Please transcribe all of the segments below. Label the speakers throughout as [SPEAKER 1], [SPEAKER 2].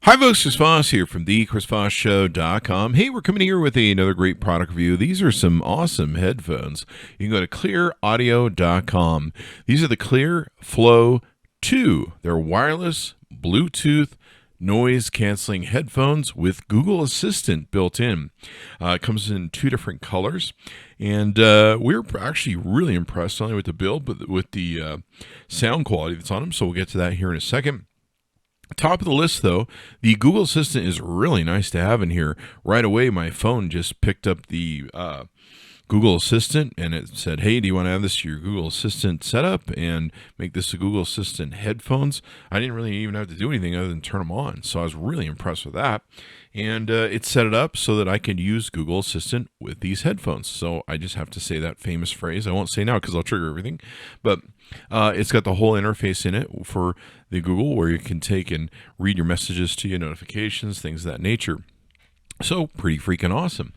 [SPEAKER 1] Hi folks, Chris Voss here from the ChrisVossShow.com. Hey, we're coming here with another great product review. These are some awesome headphones. You can go to ClearAudio.com. These are the Cleer Flow 2. They're wireless, Bluetooth, noise-canceling headphones with Google Assistant built in. It comes in two different colors, and we're actually really impressed not only with the build, but with the sound quality that's on them, so we'll get to that here in a second. Top of the list, though, the Google Assistant is really nice to have in here. Right away, my phone just picked up the Google Assistant, and it said, hey, do you want to add this to your Google Assistant setup and make this a Google Assistant headphones? I didn't really even have to do anything other than turn them on, so I was really impressed with that. And it set it up so that I could use Google Assistant with these headphones. So I just have to say that famous phrase. I won't say now because I'll trigger everything. But it's got the whole interface in it for the Google where you can take and read your messages to you, notifications, things of that nature. So pretty freaking awesome.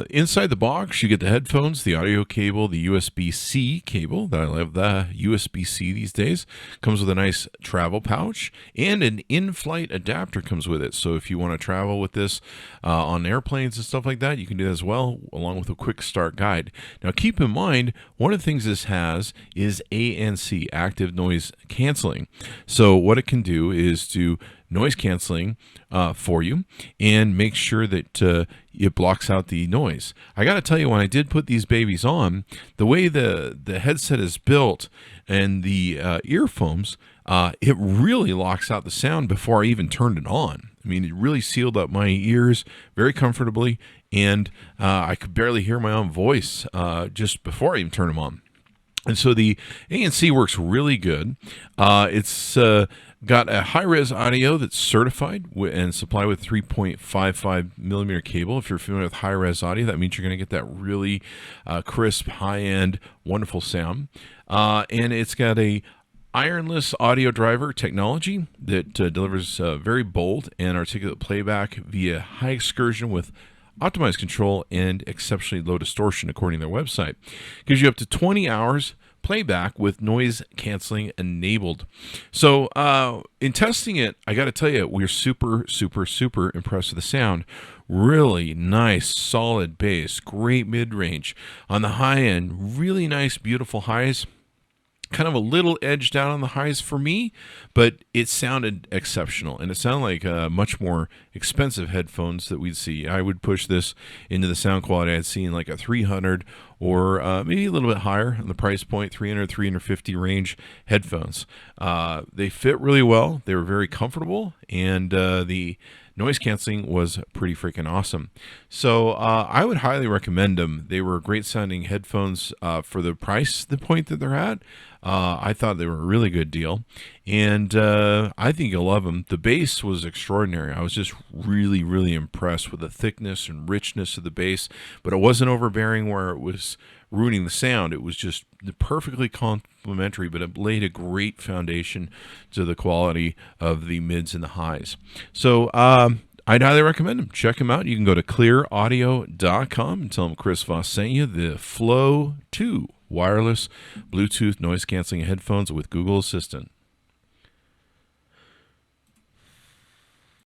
[SPEAKER 1] Inside the box, you get the headphones, the audio cable, the USB-C cable. I love the USB-C these days. Comes with a nice travel pouch, and an in-flight adapter comes with it. So if you want to travel with this on airplanes and stuff like that, you can do that as well, along with a quick start guide. Now keep in mind, one of the things this has is ANC, active noise canceling. So what it can do is to noise canceling for you and make sure that it blocks out the noise. I got to tell you, when I did put these babies on, the way the headset is built and the earphones, it really locks out the sound before I even turned it on. I mean, it really sealed up my ears very comfortably, and I could barely hear my own voice just before I even turned them on. And so the ANC works really good. It's got a high-res audio that's certified and supplied with 3.55 millimeter cable. If you're familiar with high-res audio, that means you're going to get that really crisp, high-end, wonderful sound. And it's got a ironless audio driver technology that delivers very bold and articulate playback via high excursion with optimized control and exceptionally low distortion, according to their website. Gives you up to 20 hours playback with noise canceling enabled. So in testing it, I got to tell you, we're super impressed with the sound. Really nice, solid bass, great mid-range. On the high end, really nice, beautiful highs. Kind of a little edge down on the highs for me, but it sounded exceptional, and it sounded like much more expensive headphones that we'd see. I would push this into the sound quality I'd seen like a 300 or maybe a little bit higher on the price point, 300, 350 range headphones. They fit really well. They were very comfortable, and the noise canceling was pretty freaking awesome. So I would highly recommend them. They were great sounding headphones for the price, the point that they're at. I thought they were a really good deal, and I think you'll love them. The bass was extraordinary. I was just really impressed with the thickness and richness of the bass, but it wasn't overbearing where it was ruining the sound. It was just perfectly complementary, but it laid a great foundation to the quality of the mids and the highs. So I'd highly recommend them. Check them out. You can go to ClearAudio.com and tell them Chris Voss sent you. The Flow 2 wireless Bluetooth noise canceling headphones with Google Assistant.